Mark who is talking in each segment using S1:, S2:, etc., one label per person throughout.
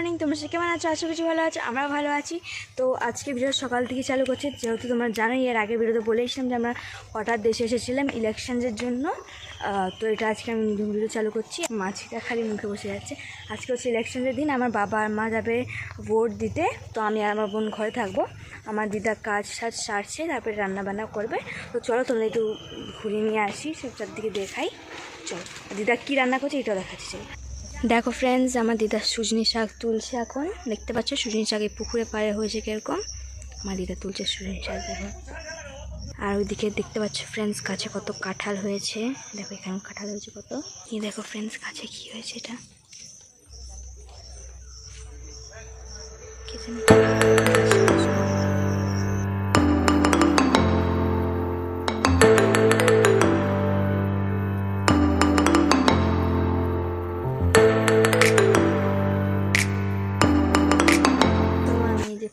S1: Morning, তোমরা সে কেমন আছো? আশা করছি ভালো আছো, আমরা ভালো আছি। তো আজকে ভিডিও সকাল থেকে চালু করছি, যেহেতু তোমরা জানোই এর আগে ভিডিওতে বলেছিলাম যে আমরা হঠাৎ দেশে এসেছিলাম ইলেকশনের জন্য। তো এটা আজকে আমি ভিডিও চালু করছি। মাছিটা খালি মুখে বসে যাচ্ছে। আজকে হচ্ছে ইলেকশনের দিন, আমার বাবা আর মা যাবে ভোট দিতে। তো আমি আর আমার বোন ঘরে থাকবো। আমার দিদা কাজ সারছে, তারপরে রান্নাবান্না করবে। তো চলো তোমরা একটু ঘুরিয়ে নিয়ে আসি, সব চারদিকে দেখাই। চলো দিদা কী রান্না করছে এটাও দেখাচ্ছি। চলো দেখো ফ্রেন্ডস, আমার দিদা সুজনি শাক তুলছে। এখন দেখতে পাচ্ছ সুজনি শাক এই পুকুরে পাড়ে হয়েছে কীরকম। আমার দিদা তুলছে সুজনি শাক, দেখো। আর ওইদিকে দেখতে পাচ্ছ ফ্রেন্ডস গাছে কত কাঁঠাল হয়েছে। দেখো এখানে কাঁঠাল হয়েছে কত। এই দেখো ফ্রেন্ডস গাছে কি হয়েছে এটা, কি জানি।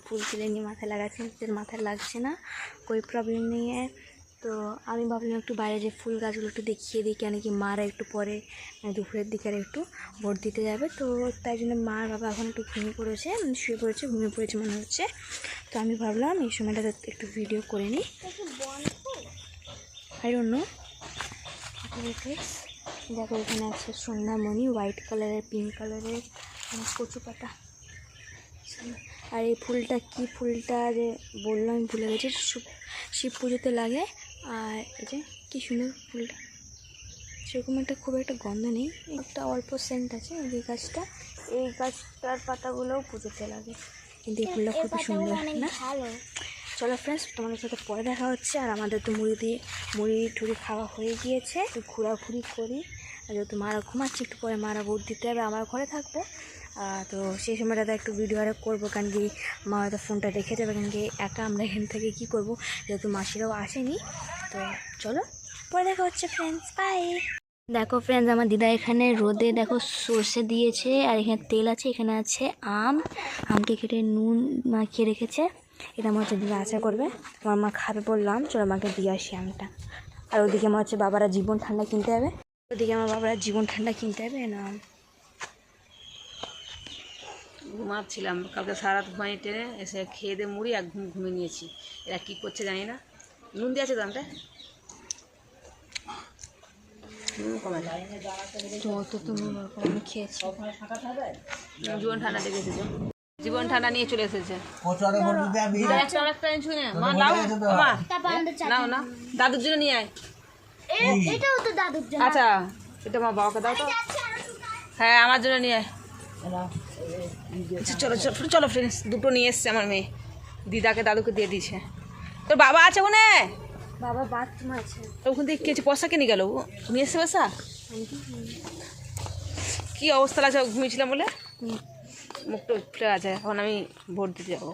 S1: ফুল তুলে নিয়ে মাথায় লাগাচ্ছি, নিজের মাথায় লাগছে না, কোনো প্রবলেম নেই। তো আমি ভাবলাম একটু বাইরে যে ফুল গাছগুলো একটু দেখিয়ে দিই, কেন কি মারা একটু পরে দুপুরের দিকে আর একটু ভোট দিতে যাবে। তো তাই জন্য মা আর বাবা এখন একটু ঘুমিয়ে পড়েছে, ঘুমিয়ে পড়েছে মনে হচ্ছে। তো আমি ভাবলাম এই সময়টাতে একটু ভিডিও করে নিই। I don't know. দেখো এখানে আছে সন্ধ্যামণি, হোয়াইট কালারের, পিঙ্ক কালারের কচু পাতা। আর এই ফুলটা কি ফুলটা যে বললাম আমি ভুলে গেছি, শিব পুজোতে লাগে। আর এই যে কী সুন্দর ফুলটা, সেরকম একটা খুব একটা গন্ধ নেই, একটা অল্প সেন্ট আছে। এই গাছটার পাতাগুলোও পুজোতে লাগে, কিন্তু এই ফুলটা খুবই সুন্দর না? চলো ফ্রেন্ডস, তোমাদের সাথে পরে দেখা হচ্ছে। আর আমাদের তো মুড়ি টুড়ি খাওয়া হয়ে গিয়েছে, একটু ঘোরাঘুরি করি। আর যেহেতু মারা ঘুমাচ্ছে, একটু পরে মারা ভোট দিতে হবে, আমার ঘরে থাকবো। তো সেই সময়টাতে একটু ভিডিও আর করবো, কারণ কি মা হয়তো ফোনটা রেখে যাবে, কারণ কি একা আমরা এখান থেকে কী করবো, যেহেতু মাসিরাও আসেনি। তো চলো পরে দেখা হচ্ছে ফ্রেন্ডস, বাই। দেখো ফ্রেন্ডস, আমার দিদা এখানে রোদে দেখো সর্ষে দিয়েছে, আর এখানে তেল আছে, এখানে আছে আমকে কেটে নুন মাখিয়ে রেখেছে। এটা আমার হচ্ছে দিদা আচার করবে, আমার মা খাবে বললাম, চলো মাকে দিয়ে আসি আমটা। আর ওদিকে আমার হচ্ছে বাবারা জীবন ঠান্ডা কিনতে হবে, না।
S2: ঘুমাচ্ছিলাম কালকে সারা রাত ঘুমাই, টেনে এসে খেয়ে দিয়ে মুড়ি এক ঘুমিয়ে নিয়েছি। এরা কী করছে জানি না। নুন দিয়ে আছে দামটা
S1: খেয়েছি।
S2: জীবন ঠান্ডা লেগে এসেছে, জীবন ঠান্ডা নিয়ে চলে এসেছে। নাও না, দাদুর জন্য নিয়ে আয়। আচ্ছা এটা আমার বাবাকে দাও তো। হ্যাঁ আমার জন্য নিয়ে আয়। চলো চলো চলো ফ্রেন্ডস, দুটো নিয়ে এসছে আমার মেয়ে, দিদাকে দাদুকে দিয়ে দিয়েছে। তোর বাবা আছে ওখানে?
S1: বাবা বাথরুম আছে।
S2: ওখান থেকে কিছু পয়সা কিনে গেল, নিয়ে এসছে পয়সা। কী অবস্থা আছে, ঘুমিয়েছিলাম বলে মুখটা ফুলে আছে। এখন আমি ভোট দিতে যাবো।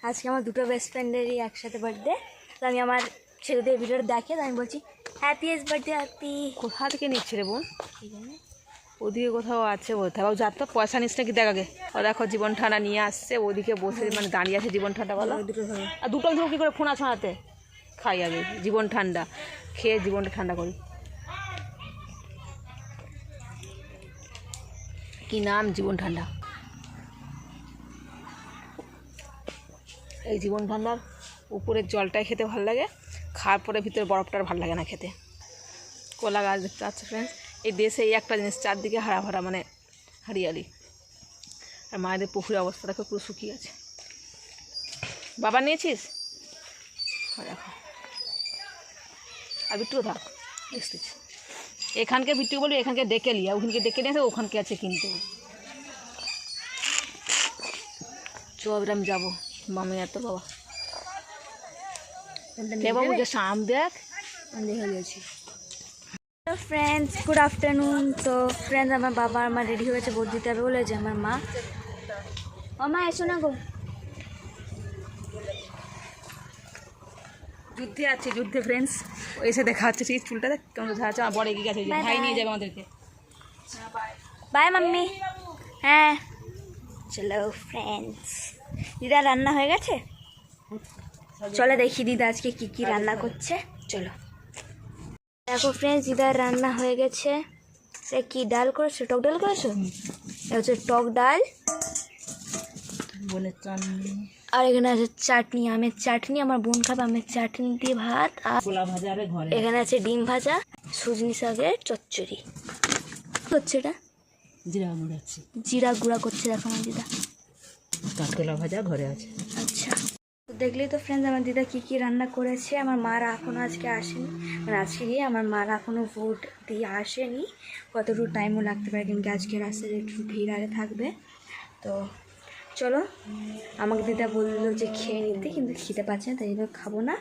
S1: আজকে আমার দুটো বেস্ট ফ্রেন্ডেরই একসাথে বার্থডে। তো আমি আমার ছেলেদের ভিডিওটা দেখে আমি বলছি হ্যাপিয়েস্ট বার্থডে হ্যাপি।
S2: কোথা থেকে নিচ্ছে রে বোন? ওদিকে কোথাও আছে বলতে হবে, যার তো পয়সা নিস নাকি দেখ আগে। ও দেখো জীবন ঠান্ডা নিয়ে আসছে, ওদিকে বসে মানে দাঁড়িয়ে আছে জীবন ঠান্ডা বলো। আর দুটো ধরো কী করে ফোন আছে হাতে, খাই আগে জীবন ঠান্ডা, খেয়ে জীবনটা ঠান্ডা করি। কি নাম? জীবন ঠান্ডা। এই জীবন ঠান্ডার উপরের জলটাই খেতে ভালো লাগে, খাওয়ার পরে ভিতরে বরফটার ভালো লাগে না খেতে। কলা গাছ দেখতে পাচ্ছ ফ্রেন্ডস, এই দেশে এই একটা জিনিস, চারদিকে হারা ভরা মানে হারিয়ালি। আর মায়েদের পুকুরের অবস্থা দেখো পুরো শুকিয়ে আছে। বাবা নিয়েছিস? দেখো আর বিট্টু কোথা এসতেছি, এখানকে বিট্টু বলবি এখানকে ডেকে লিয়া, ওখানকে ডেকে নিয়ে আসে, ওখানকে আছে কিন্তু। চল আমি যাবো, মামি আর তোর বাবা বাবু যে শাম দেখ দেখে গেছি।
S1: Friends good afternoon. তো ফ্রেন্ডস, আমার বাবা আর মা রেডি হয়েছে, ভোট দিতে হবে বলে। যে আমার মা, ও মা এসো না গো,
S2: যুদ্ধে আছে, যুদ্ধে ফ্রেন্ডস। এসে দেখা হচ্ছে ঠিক চুলটা দেখ কেমন দেখা যাচ্ছে। আমার বড় এগিয়ে গেছে, ভাই নিয়ে যাবে আমাদেরকে।
S1: Bye mummy. হ্যাঁ চলো ফ্রেন্ডস, দিদা রান্না হয়ে গেছে, চলো দেখি দিদা আজকে কি কি রান্না করছে। চলো দেখো ফ্রেন্ডস, দিদার রান্না হয়ে গেছে। কি ডাল করেছো? টক ডাল করেছো? এটা হচ্ছে টক ডাল,
S2: বোনের চাটনি,
S1: আর এখানে আছে চাটনি, আমের চাটনি। আমার বোন খাবে আমের চাটনি দিয়ে ভাত। আর
S2: ছোলা ভাজা আর ঘরে
S1: এখানে আছে ডিম ভাজা, সুজনি শাকের চচ্চড়ি। কি হচ্ছে এটা?
S2: জিরা গুঁড়াচ্ছি,
S1: জিরা গুঁড়া করছে দেখো আমার দিদা।
S2: কাঁচকলা ভাজা ঘরে আছে।
S1: আচ্ছা, তো দেখলেই তো ফ্রেন্ডস আমার দিদা কী কী রান্না করেছে। আমার মারা এখনও আজকে আসেনি, মানে আজকে গিয়ে আমার মারা এখনও ভোট দিয়ে আসেনি। কতটুকু টাইমও লাগতে পারে, কিন্তু আজকে রাস্তায় একটু ভিড় আরে থাকবে। তো চলো, আমাকে দিদা বললো যে খেয়ে নিতে, কিন্তু খেতে পাচ্ছে না, তাই জন্য খাবো না।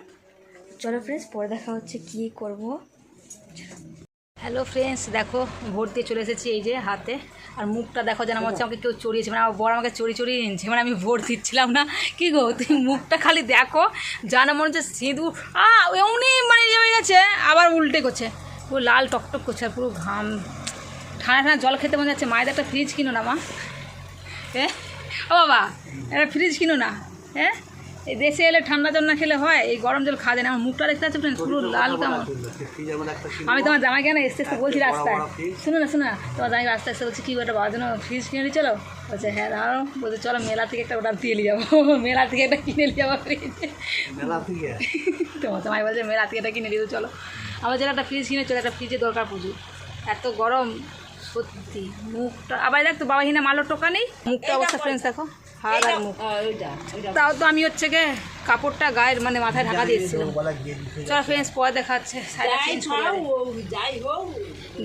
S1: চলো ফ্রেন্ডস, পরে দেখা হচ্ছে কী করবো।
S2: হ্যালো ফ্রেন্ডস, দেখো ভোট দিয়ে চলে এসেছি এই যে হাতে। আর মুখটা দেখো যেন আমার হচ্ছে আমাকে কেউ চড়িয়েছে, মানে আমার বড় আমাকে চড়িয়ে এনেছে, মানে আমি ভোট দিচ্ছিলাম না। কি গো তুমি মুখটা খালি দেখো, জানা মনে হচ্ছে সিঁদুর এমনি মানে হয়ে গেছে, আবার উল্টে করছে, পুরো লাল টকটক করছে, আর পুরো ঘাম। ঠান্ডা ঠান্ডা জল খেতে মনে যাচ্ছে। মায়ের একটা ফ্রিজ কিনো না মা, হ্যাঁ ও বাবা, একটা ফ্রিজ কিনো না। হ্যাঁ, এই দেশে এলে ঠান্ডা জল না খেলে হয়, এই গরম জল খাওয়া যায় না। আমার মুখটা দেখতে পাচ্ছি ফ্রেন্ড, পুরো লাল কেমন। আমি তোমার জামাই কেন এসতে এসতে বলছি রাস্তায়, শুনো না তোমার জামাই রাস্তায় এসে বলছি কি ওটা বাবার জন্য ফ্রিজ কিনে নিয়ে চলো। বলছে হ্যাঁ দাঁড়াও, বলছে চলো মেলা থেকে একটা ওটা দিয়ে নিয়ে যাবো, মেলা থেকে একটা কিনে নিয়ে যাবো ফ্রিজ। তোমার জামাই বলছে মেলা থেকে এটা কিনে নিয়ে চলো। আমার যেন একটা ফ্রিজ কিনে চলো, একটা ফ্রিজের দরকার প্রচুর, এত গরম সত্যি। মুখটা আবার দেখতো বাবা হিনা মালো টোকা নেই, মুখটা অবস্থা ফ্রেন্ডস দেখো, হাত আর মুখ। তাও তো আমি হচ্ছে গে কাপড়টা গায়ের মানে মাথায় ঢাকা দিয়েছিলাম। চলো ফ্রেন্ডস, পরে দেখাচ্ছে।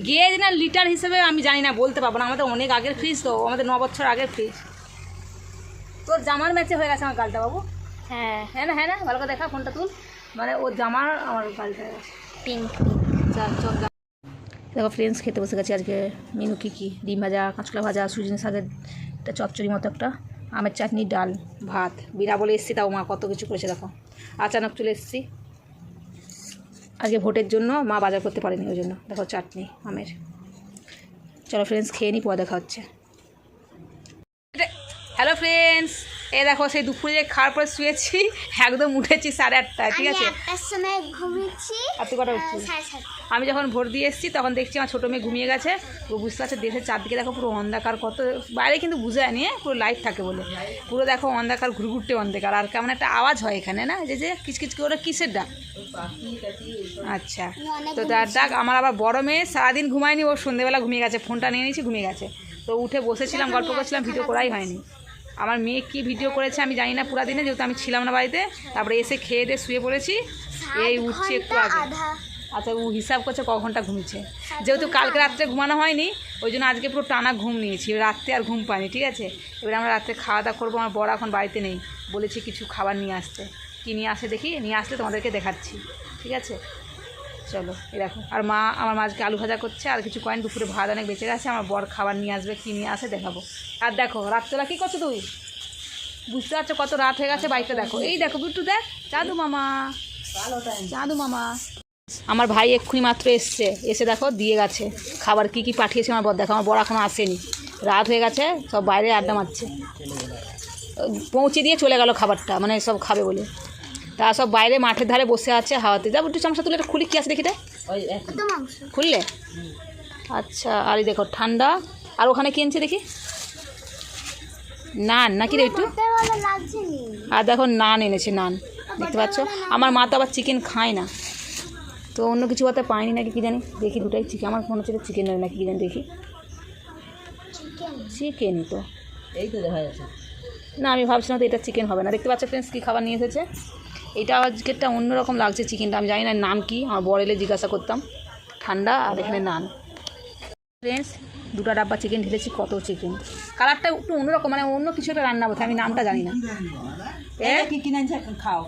S2: গেজ না লিটার হিসেবে আমি জানি না, বলতে পারবো না। আমাদের অনেক আগের ফ্রিজ তো, আমাদের 9 বছর আগের ফ্রিজ। তোর জামার ম্যাচে হয়ে গেছে আমার গালটা বাবু।
S1: হ্যাঁ
S2: হ্যাঁ না, হ্যাঁ না, ভালো করে দেখা, ফোনটা তুল। মানে ওর জামার আমার গালটা হয়ে গেছে
S1: পিঙ্ক।
S2: চল দেখো ফ্রেন্ডস, খেতে বসে গেছি। আজকে মেনু কী কী: ডিম ভাজা, কাঁচকলা ভাজা, সুজনি শাকের একটা চচ্চড়ি মতো একটা, আমের চাটনি, ডাল, ভাত। বিনা বলে এসেছি, তাও মা কত কিছু করেছে দেখো। আচানক চলে এসেছি আজকে ভোটের জন্য, মা বাজার করতে পারেনি, ওই জন্য দেখো চাটনি আমের। চলো ফ্রেন্ডস, খেয়ে নিই, পরে দেখা হচ্ছে। হ্যালো ফ্রেন্ডস, এ দেখো সেই দুপুরে যে খাওয়ার পরে শুয়েছি, একদম উঠেছি 8:30টায়, ঠিক আছে। আর তুই কটা উঠছিস? আমি যখন ভোট দিয়ে এসেছি তখন দেখছি আমার ছোটো মেয়ে ঘুমিয়ে গেছে। ও বুঝতে পারছে দেশের চারদিকে দেখো পুরো অন্ধকার, কত বাইরে কিন্তু বুঝে আনি, পুরো লাইট থাকে বলে পুরো দেখো অন্ধকার, ঘুরঘুরটে অন্ধকার। আর কেমন একটা আওয়াজ হয় এখানে না, যে কিচকিচ করে, কিসের ডাক? আচ্ছা, তো তার ডাক। আমার আবার বড় মেয়ে সারাদিন ঘুমায়নি, ও সন্ধ্যেবেলা ঘুমিয়ে গেছে, ফোনটা নিয়ে নিয়েছি, ঘুমিয়ে গেছে। তো উঠে বসেছিলাম, গল্প করছিলাম, ভিডিও করাই হয়নি। আমার মেয়ে কি ভিডিও করেছে আমি জানি না পুরা দিনে, যেহেতু আমি ছিলাম না বাড়িতে। তারপরে এসে খেয়ে দিয়ে শুয়ে পড়েছি, এই উঠছি একটু আগে। আচ্ছা, ও হিসাব করছে ক ঘন্টা ঘুমিয়েছে, যেহেতু কালকে রাত্রে ঘুমানো হয়নি, ওই জন্য আজকে পুরো টানা ঘুম নিয়েছি, রাত্রে আর ঘুম পাইনি, ঠিক আছে। এবার আমরা রাত্রে খাওয়া দাওয়া করবো। আমার বড় এখন বাড়িতে নেই, বলেছি কিছু খাবার নিয়ে আসতে। কী নিয়ে আসে দেখি, নিয়ে আসলে তোমাদেরকে দেখাচ্ছি, ঠিক আছে। চলো, এই দেখো। আর মা আমার মাঝকে আলু ভাজা করছে, আর কিছু কয়েন দুপুরে ভাত অনেক বেঁচে গেছে। আমার বর খাবার নিয়ে আসবে, কী নিয়ে আসে দেখাবো। আর দেখো রাত্রেবেলা কী করছো তুই, বুঝতে পারছো কত রাত হয়ে গেছে, বাইকটা দেখো। এই দেখো বিট্টু, দেখ চাঁদু মামা, চাঁদু মামা। আমার ভাই এক্ষুনি মাত্র এসে দেখো দিয়ে গেছে খাবার, কি কি পাঠিয়েছে আমার বর। দেখো আমার বর এখনও আসেনি, রাত হয়ে গেছে, সব বাইরে আড্ডা মারছে। পৌঁছে দিয়ে চলে গেল খাবারটা, মানে সব খাবে বলে। তা সব বাইরে মাঠের ধারে বসে আছে হাওয়াতে। যাবো একটু চামচা তুলে একটা খুলি, কি আছে দেখি দেয়, খুললে। আচ্ছা, আর এই দেখো ঠান্ডা। আর ওখানে কিনছে দেখি নান, নাকি রে একটু। আর দেখো নান এনেছে, নান দেখতে পাচ্ছ। আমার মা তো আবার চিকেন খায় না, তো অন্য কিছু হতে পায়নি নাকি, কি জানি। দেখি দুটাই চিকেন, আমার মনে হচ্ছে চিকেন নেই নাকি, কি জানি। দেখি চিকেনই তো, এই তো দেখা যাচ্ছে না। আমি ভাবছিলাম তো এটা চিকেন হবে না। দেখতে পাচ্ছ ফ্রেন্ডস কী খাবার নিয়ে এসেছে। এটা আজকেরটা অন্যরকম লাগছে চিকেনটা, আমি জানি না নাম কি, আমার বর এলে জিজ্ঞাসা করতাম। ঠান্ডা, আর এখানে নান। ফ্রেন্ডস, 2টা ডাব্বা চিকেন ঢেলেছি, কত চিকেন। কালারটা একটু অন্যরকম, মানে অন্য কিছু একটা রান্না বোধ, আমি নামটা জানি না। খাও,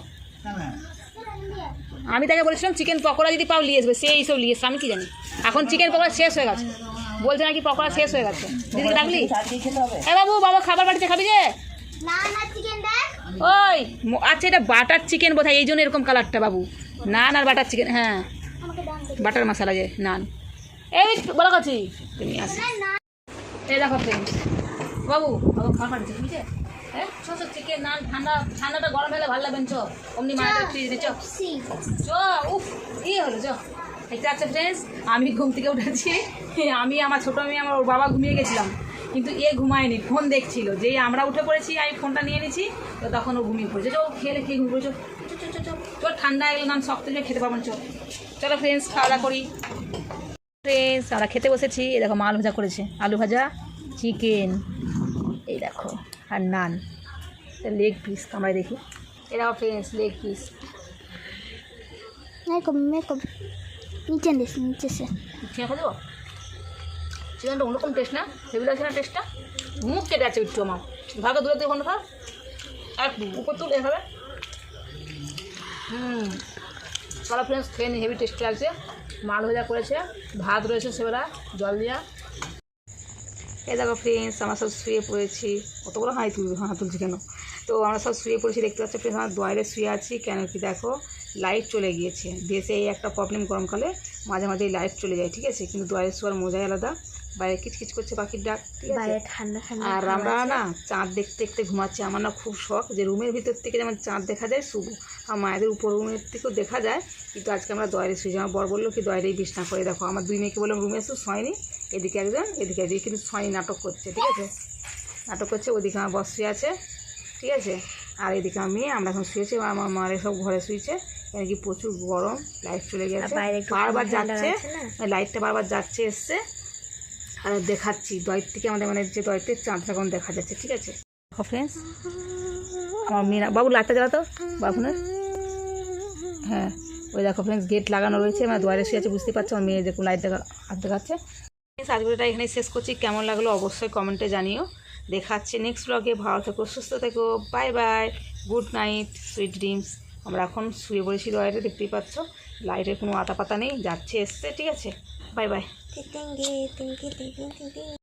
S2: আমি তাকে বলেছিলাম চিকেন পকোড়া যদি পাও নিয়ে আসবে, সে এইসব নিয়ে এসছে, আমি কি জানি। এখন চিকেন পকোড়া শেষ হয়ে গেছে, বলছে নাকি পকোড়া শেষ হয়ে গেছে। দিদিকে ডাকলি? হ্যাঁ বাবু, বাবা খাবার বাড়িতে খাবি যে? ওই আচ্ছা, এটা বাটার চিকেন বোধহয়, এই জন্য এরকম কালারটা বাবু। নান আর বাটার চিকেন, হ্যাঁ বাটার মশলা যে নান। এই বলা কাছি তুমি আসো। এই দেখো ফ্রেন্ডস, বাবু বাবু খাবার বাড়িতে খাবি যে? হ্যাঁ চিকেন নান, ঠান্ডাটা গরম হলে ভালো লাগবেন। চো অমনি মায়ের ফ্রিজ দিচ্ছ, চো উফ ই হলো চো। দেখতে পাচ্ছ ফ্রেন্ডস, আমি ঘুম থেকে উঠেছি, আমি আমার ছোটো মেয়ে, আমার ওর বাবা ঘুমিয়ে গেছিলাম। কিন্তু এ ঘুমায়নি, ফোন দেখছিল। যেই আমরা উঠে পড়েছি, আমি ফোনটা নিয়ে নিয়েছি, তো তখন ও ঘুমিয়ে পড়েছে। চল খেয়ে ঘুমিয়ে পড়েছো, চল ঠান্ডা এলে না শক্ত হয়ে খেতে পারবো না। চলো ফ্রেন্ডস, খাওয়া দাওয়া করি। ফ্রেন্ডস, আমরা খেতে বসেছি। এই দেখো মাল ভাজা করেছে, আলু ভাজা, চিকেন, এই দেখো, আর নান, লেগ পিস কামড়াই দেখি। এই দেখো ফ্রেন্ডস, লেগ পিস।
S1: নিচে সে
S2: খেয়ে দেবো। চিকেনটা অন্যরকম টেস্ট না, হেভি লাগছে না টেস্টটা? মুখ কেটে আছে একটু আমার। ভাগে দূরে থেকে বন্ধ থাক, আর উপর তুল এভাবে। চলো ফ্রেন্ডস, খেয়ে নি, হেভি টেস্ট লাগছে। মাল ভাজা করেছে, ভাত রয়েছে সেবেলা জল দিয়া। এই দেখো ফ্রেন্ডস, আমরা সব শুয়ে পড়েছি। অতগুলো হাই তুলছি কেন? তো আমরা সব শুয়ে পড়েছি, দেখতে পাচ্ছি ফ্রেন্ডস। আমরা দোয়ারে শুয়ে আছি, কেন কি দেখো লাইট চলে গিয়েছে। দেশে এই একটা প্রবলেম, গরমকালে মাঝে মাঝে লাইট চলে যায়, ঠিক আছে? কিন্তু দোয়ারে শোয়ার মজাই আলাদা। বাইরে কিচকিচ করছে পাখির ডাক, ঠিক আছে?
S1: ঠান্ডা ঠান্ডা।
S2: আর আমরা না চাঁদ দেখতে দেখতে ঘুমাচ্ছি। আমার না খুব শখ যে রুমের ভিতর থেকে যেমন চাঁদ দেখা যায় শুভ, আর মায়েদের উপর রুমের থেকেও দেখা যায়। কিন্তু আজকে আমরা দোয়ারে শুয়েছি। আমার বর বললো কি দোয়ারেই বিছনা করে দেখো। আমার দুই মেয়েকে বললাম রুমে এসো, শোয়নি। এদিকে একজন, এদিকে একদিকে, কিন্তু শোয়নি, নাটক করছে, ঠিক আছে? নাটক করছে। ওদিকে আমার বর শুয়ে আছে, ঠিক আছে? আর এদিকে আমি, আমরা এখন শুয়েছি, আমার মারে সব ঘরে শুয়েছে। কেন কি প্রচুর গরম, লাইট চলে গেছে, বারবার যাচ্ছে, লাইটটা বারবার যাচ্ছে এসছে। আর দেখাচ্ছি দয়ের থেকে আমাদের মানে যে দয়েতে চাঁদটা এখন দেখা যাচ্ছে, ঠিক আছে? দেখো ফ্রেন্ডস, আমার মেয়েরা, বাবু লাইটটা জ্বালাতো বাবুনের। হ্যাঁ, ওই দেখো ফ্রেন্ডস, গেট লাগানো রয়েছে, মানে দোয়ারে শুয়ে আছে, বুঝতে পারছো। আমার মেয়ে দেখুন লাইট দেখাচ্ছে। আজকেরটা এখানে শেষ করছি। কেমন লাগলো অবশ্যই কমেন্টে জানিও। দেখাচ্ছি নেক্সট ব্লগে। ভালো থেকো, সুস্থ থেকো, bye bye, good night, sweet dreams. আমরা এখন শুয়ে পড়েছি দোয়ারে, দেখতেই পাচ্ছ। লাইটের কোনো আতা পাতা নেই, যাচ্ছে এসছে, ঠিক আছে? Bye bye.